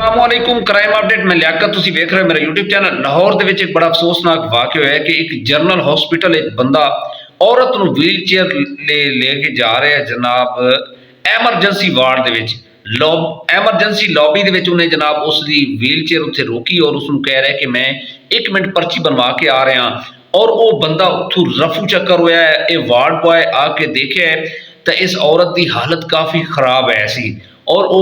अस्सलामुअलैकुम crime update मैं लियाकत तुसी वेख रहे हो मेरा यूट्यूब चैनल। लाहौर दे विच एक बड़ा अफसोसनाक वाक़या होया है कि एक जनरल हॉस्पिटल एक बंदा औरत नूं व्हील चेयर लेके जा रहा है जनाब एमरजेंसी वार्ड दे विच एमरजेंसी लॉबी दे विच उन्हें जनाब उसकी व्हील चेयर उत्थे रोकी और उसनूं कह रहा है कि मैं 1 मिनट पर्ची बनवा के आ रहा और वो बंदा उत्थों रफू चक्कर होया है। ये वार्ड बॉय आके देखे तो इस औरत की हालत काफ़ी खराब है ऐसी और वो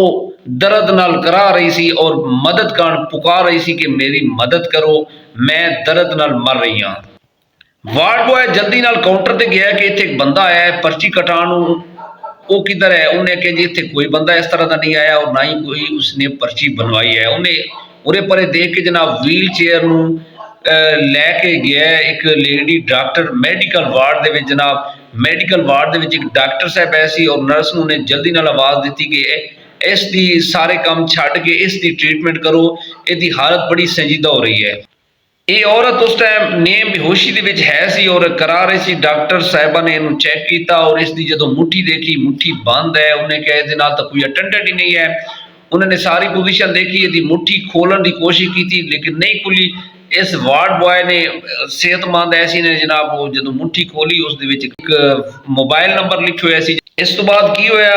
दर्द नाल करा रही सी और मदद कान पुकार रही सी कि मेरी मदद करो, मैं दर्द नाल मर रही हाँ। वार्ड बॉय जल्दी नाल काउंटर ते गया कि इत्थे एक बंदा आया है पर्ची कटाण नूं, वो किधर है? उन्हें कहा जी इत्थे कोई बंदा इस तरह का नहीं आया और ना ही कोई उसने पर्ची बनवाई है। उन्हें उरे परे देख के जनाब व्हील चेयर नूं लैके गया एक लेडी डॉक्टर मैडिकल वार्ड दे विच जनाब मैडिकल वार्ड दे विच एक डॉक्टर साहब ऐसी और नर्स ने जल्दी नाल आवाज़ दी कि इसकी सारे काम छड्ड के इसकी ट्रीटमेंट करो, इसकी हालत बड़ी संजीदा हो रही है। ये औरत उस टाइम नेम बेहोशी दे विच है सी और करा रही सी। डॉक्टर साहिबा ने इन्हू चेक किया और इसकी जो मुट्ठी देखी मुट्ठी बंद है। उन्हें कहा इहदे नाल तो कोई अटेंडेंट ही नहीं है। उन्होंने सारी पोजीशन देखी, इसकी मुट्ठी खोलन की कोशिश की लेकिन नहीं खुली। इस वार्ड बॉय ने सेहतमंद ऐसी ने जनाब वो जो मुट्ठी खोली उस एक मोबाइल नंबर लिखे हुए सी। इस तो बाद की होया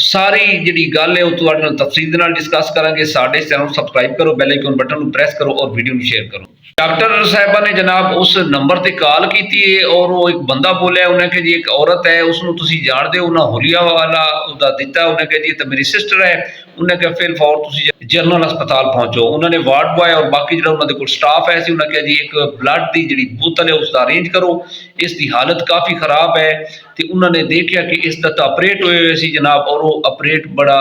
सारी जी गल है वो तफसील दे नाल डिस्कस करांगे। साडे चैनल सब्सक्राइब करो, बैल आइकन बटन प्रेस करो और वीडियो में शेयर करो। डॉक्टर साहिबा ने जनाब उस नंबर से कॉल की और वो एक बंदा बोलिया उन्हें कहा जी एक औरत है उसनों तुसी जानते हो, उन्हें होलिया वाला उदा दिता। उन्हें कहा जी तो मेरी सिस्टर है। उन्हें कहा फिर फौर तुसी जनरल अस्पताल पहुंचो। उन्होंने वार्ड बॉय और बाकी जो उन्होंने स्टाफ है उन्हें कहा जी एक ब्लड की जी बोतल है उसका अरेंज करो, इसकी हालत काफ़ी खराब है। तो उन्होंने देखा कि इसका तो ऑपरेट होए हुए सी जनाब और वो ऑपरेट बड़ा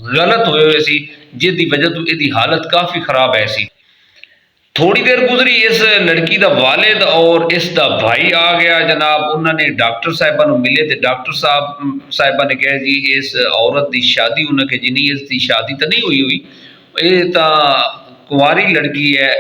गलत होए हुए सी जिसकी वजह तो इसकी हालत काफ़ी खराब है सी। थोड़ी देर गुजरी इस लड़की का वालिद और इसका भाई आ गया जनाब। उन्होंने डॉक्टर साहिबा मिले तो डॉक्टर साहिबा ने कहा जी इस औरत की शादी, उन्हें कहा जी नहीं इसकी शादी तो नहीं हुई, ये तो कुंवारी लड़की है।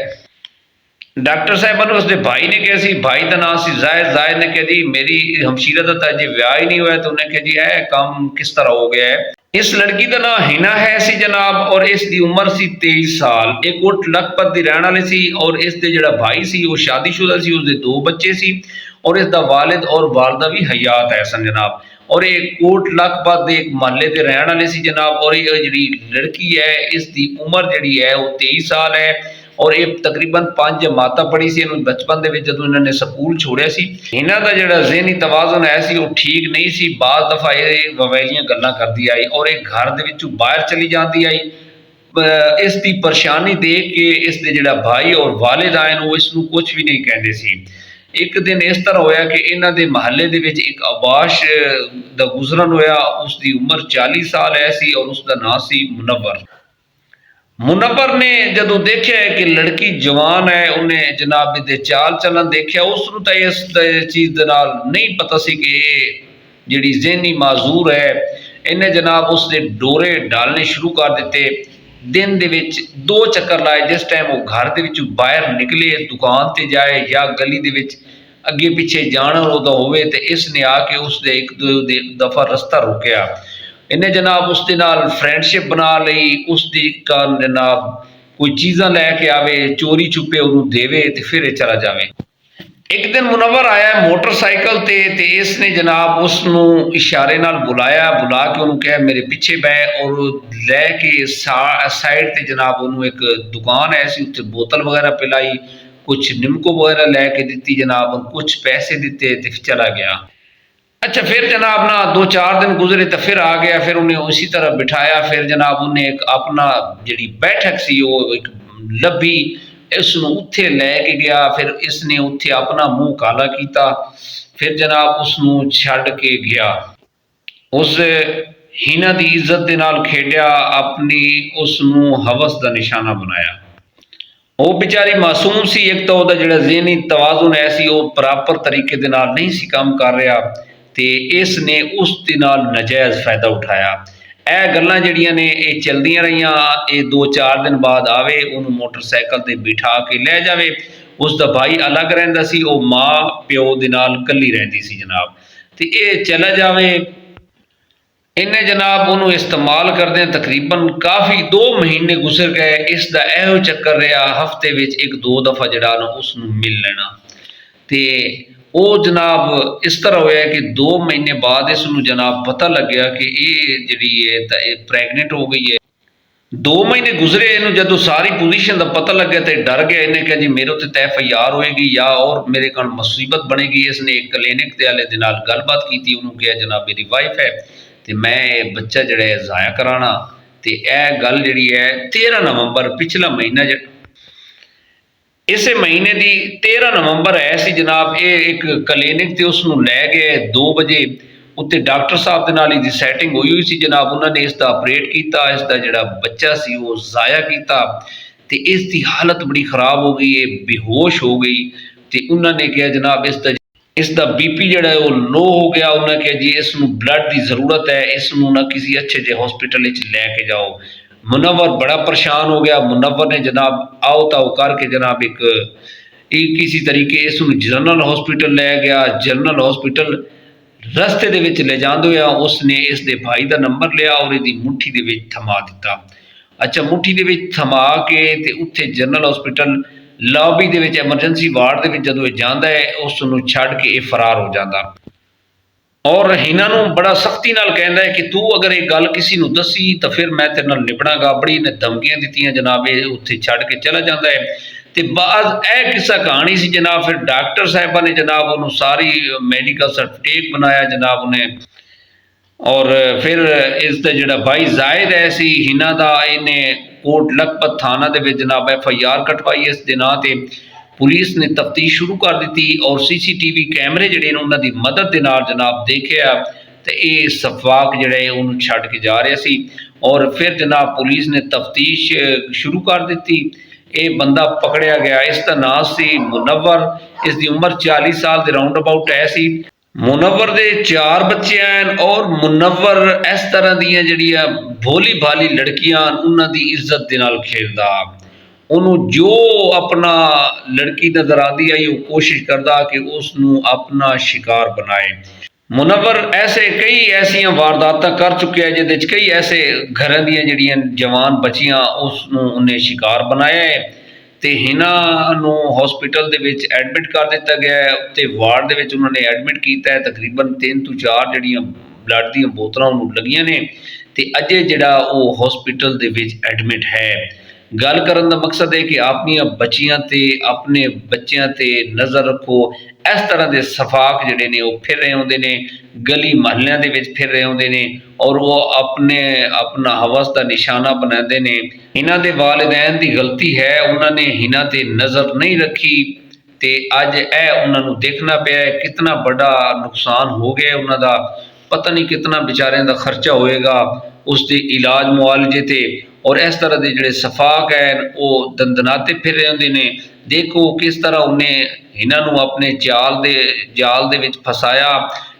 डॉक्टर साहिबा ने उसके भाई ने कहा सी, भाई का नाम सी जायद। जायद ने कहा जी मेरी हमशीरा का तो अजे ब्याह ही नहीं हुआ। तो उन्हें कहा जी यह काम किस तरह हो गया है? इस लड़की का नाम हिना है सी जनाब और इसकी उम्र सी 23 साल। एक कोट लखपत की रहने वाली सी और इसके जो भाई सी वो शादीशुदा सी, उसके 2 बच्चे सी और इसका वालिद और वालदा भी हयात है सन जनाब। और एक कोट लखपत एक महल्ले के रहने वाले सी जनाब। और ये जी लड़की है इसकी उम्र जी है वो 23 साल है और ये तकरीबन 5 जमात पढ़ी सी। बचपन के जो इन्होंने स्कूल छोड़िया सी। इन्हों का जो ज़हनी तवाज़ुन है सी वो ठीक नहीं सी। बाज़ दफ़ा ये ववैलियां गल्लां करती आई और एक घर के बाहर चली जाती आई। इसकी परेशानी देख के इसके जो भाई और वालिद आए वो इसनूं कुछ भी नहीं कहते सी। एक दिन इस तरह होया कि इन्हों के महल्ले के एक आबाश का गुजरन होया। उसकी उम्र 40 साल है सी और उसका नाम सी मुनव्वर। मुनव्वर ने जदों देखा है कि लड़की जवान है, उन्हें जनाब दे चाल चलन देखा, उसनूं तो इस चीज़ दे नाल नहीं पता सी कि जिहड़ी ज़हनी माजूर है। इन्हें जनाब उसके डोरे डालने शुरू कर दिते। दिन दे विच 2 चक्कर लाए। जिस टाइम वो घर दे विचों बाहर निकले दुकान ते जाए या गली दे विच अगे पिछे जाना होता होवे ते इसने आके उसके 1-2 दफ़ा रस्ता रोकया। इन्हें जनाब उसके नाल फ्रेंडशिप बना ली। उसकी कारण जनाब कोई चीज़ा लैके आवे चोरी छुपे उन्होंने देवे तो फिर चला जाए। एक दिन मुनव्वर आया मोटरसाइकिल ते इसने जनाब उसनों इशारे नाल बुलाया, बुला के उन्होंने कहा मेरे पीछे बह और लैके साइड ते जनाब उन्होंने एक दुकान है सी उत्थे बोतल वगैरह पिलाई, कुछ निमको वगैरह लैके दी जनाब और कुछ पैसे दिते तो चला गया। अच्छा फिर जनाब ना 2-4 दिन गुजरे तो फिर आ गया। फिर उन्हें उसी तरह बिठाया। फिर जनाब उन्हें एक अपना जी बैठक सी वो एक लभी इसनूं उत्थे लैके गया। फिर इसने उत्थे अपना मुँह काला किया। फिर जनाब उसनूं छड्ड के गया। उस हिना की इज्जत के नाल खेडिया, अपनी उसनूं हवस का निशाना बनाया। वो बेचारी मासूम सी। एक तो जो ज़हनी तवाजुन है सी वो प्रॉपर तरीके दे नाल नहीं सी काम कर रहा तो इसने उस दे नाल नाजायज़ फायदा उठाया। यह गल्लां जिहड़ियां ने ये चलदियां रहियां। ये 2-4 दिन बाद आवे उन्होंने मोटरसाइकिल ते बिठा के लै जावे। उसका भाई अलग रहिंदा सी, वो माँ प्यो दे नाल कल्ली रहिंदी सी जनाब। तो ये चला जावे इन्हें जनाब उन्होंने इस्तेमाल करदे तकरीबन काफ़ी 2 महीने गुजर गए। इसका यहो चक्कर रहा हफ्ते विच 1-2 दफ़ा जड़ा ना उसनूं मिल लेना। तो वो जनाब इस तरह होया कि 2 महीने बाद इसनूं जनाब पता लग्या कि ये जिहड़ी है प्रैगनेंट हो गई है। 2 महीने गुजरे इन्हूं जदों सारी पोजीशन का पता लग्या तो डर गया। इन्हें कहा जी मेरे उत्ते FIR होएगी या और मेरे कारण मुसीबत बनेगी। इसने एक क्लीनिक के वाले दे नाल गलबात की, उन्होंने कहा जनाब मेरी वाइफ है तो मैं बच्चा जड़ा है ज़ाया कराना। तो यह गल जी है 13 नवंबर पिछला महीना इस महीने की 13 नवंबर है सी जनाब। ये एक क्लीनिक से उसनूं लै गए 2 बजे। उत्ते डॉक्टर साहब के नाल इसकी सैटिंग हुई सी जनाब। उन्होंने इसका ऑपरेट किया, इसका जड़ा बच्चा सी वो ज़ाया किया। तो इसकी हालत बड़ी खराब हो गई, ये बेहोश हो गई। तो उन्होंने कहा जनाब इसका BP जड़ा है वो लो हो गया। उन्होंने कहा जी इसनूं ब्लड की जरूरत है, इसनूं ना किसी अच्छे जे हॉस्पिटल लैके जाओ। मुनव्वर बड़ा परेशान हो गया। मुनव्वर ने जनाब आओ ताओ करके जनाब एक किसी तरीके इसनूं जनरल हॉस्पिटल लै गया। जनरल हॉस्पिटल रस्ते दे विच ले जांदे होया उसने इसके भाई का नंबर लिया और इसकी मुट्ठी दे विच थमा दिता। अच्छा, मुट्ठी दे विच थमा के ते उत्थे जनरल हॉस्पिटल लॉबी दे विच एमरजेंसी वार्ड दे विच जदों जांदा है उसनूं छड्ड के ये फरार हो जाता और इन्हों बड़ा सख्ती नाल कहता है कि तू अगर ये गल किसी नूं दसी तो फिर मैं तेरे नाल निभणागा। बड़ी ने धमकियां दित्तियां जनाब। ये उत्थे छड्ड के चला जाता है। तो बाद यह किस्सा कहानी सी जनाब। फिर डॉक्टर साहिबा ने जनाब उन्होंने सारी मैडिकल सर्टिफिकेट बनाया जनाब उन्हें। और फिर इसका जोड़ा भाई जायद है सी हिना दा इन्हें कोट लखपत थाना दे विच जनाब FIR कटवाई इस दे नां ते। पुलिस ने तफ्तीश शुरू कर दी और CCTV कैमरे जिहड़े ने उन्हां दी मदद दे नाल जनाब देखिया तो ये सफाक जिहड़ा है उन्होंने छड्ड के जा रहा सी। और फिर जनाब पुलिस ने तफ्तीश शुरू कर दी। ये बंदा पकड़िया गया। इसका नाम सी मुनव्वर। इसकी उम्र 40 साल के राउंड अबाउट है सी। मुनव्वर दे 4 बच्चे हैं और मुनव्वर इस तरह दियां जिहड़ियां भोली भाली लड़कियां उन्हां दी इज्जत दे नाल खेलदा। उन्होंने जो अपना लड़की नजर आती आई वो कोशिश करता कि उसनूं अपना शिकार बनाए। मुनव्वर ऐसे कई ऐसिया वारदात कर चुके हैं जिहदे कई ऐसे घर दियां जिहड़ियां जवान बच्चियां उसनूं उन्हें शिकार बनाया है। तो इन्हों हॉस्पिटल दे विच एडमिट कर दिता गया है। तो वार्ड दे विच उन्होंने एडमिट किया है। तकरीबन 3 ਤੋਂ 4 जिहड़ियां ब्लड दी बोतलां उन्होंने लगियां ने ते अजे जिहड़ा वो हॉस्पिटल दे विच एडमिट है। गल करन दा मकसद है कि अपनी बच्चियां ते अपने बच्चों ते नज़र रखो। इस तरह के सफाक जिहड़े ने वो फिर रहे होंदे ने, गली महल्लियां दे विच फिर रहे होंदे ने और वो अपना हवस का निशाना बनाते हैं। इन्हां दे वालिदैन की गलती है, उन्होंने इन्हां ते नज़र नहीं रखी तो अज उन्होंने देखना पिया है। कितना बड़ा नुकसान हो गया उन्हों का, पता नहीं कितना बेचारियों का खर्चा होएगा उसके इलाज मुआलजे ते। और इस तरह के जोड़े सफाक है वो दंदनाते फिर रहे होंगे ने। देखो किस तरह उन्हें इन्हों अपने जाल दे विच फसाया।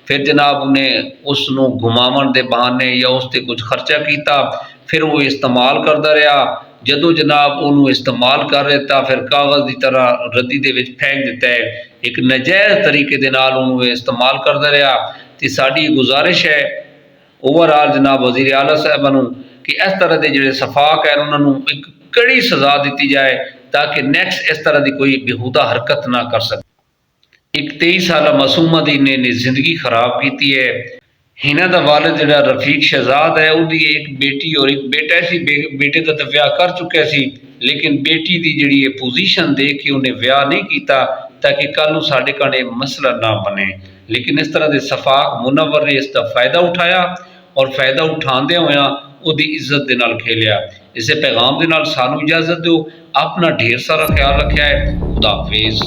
फिर जनाब उन्हें उसनों घुमावन के बहाने या उसते कुछ खर्चा किया। फिर वो इस्तेमाल करता रहा। जदों जनाब उन्होंने इस्तेमाल कर दिता फिर कागज़ की तरह रद्दी दे विच फेंक दिता है। एक नजायज़ तरीके दे नाल उन्होंने इस्तेमाल करता रहा। तो साड़ी गुजारिश है ओवरऑल जनाब वज़ीर आला साहब नूं कि इस तरह के जोड़े सफाक है उन्होंने एक कड़ी सज़ा दी जाए ताकि नैक्सट इस तरह की कोई बेहूदा हरकत ना कर सके। एक 23 साल मासूमा की इन्हें जिंदगी खराब की है। इन्हों का वालिद जो रफीक शहजाद है उसकी एक बेटी और एक बेटा सी। बेटे का तो ब्याह कर चुका सी लेकिन बेटी की जी पोजीशन देख के उन्हें ब्याह नहीं किया ताकि कल साढ़े काने मसला ना बने। लेकिन इस तरह के सफाक मुनव्वर ने इसका फायदा उठाया और फायदा उठाते हुए उसकी इज्जत के नाल खेलिया। इसे पैगाम के नाल सानू इजाजत दो। अपना ढेर सारा ख्याल रखा है। खुदा हाफिज़।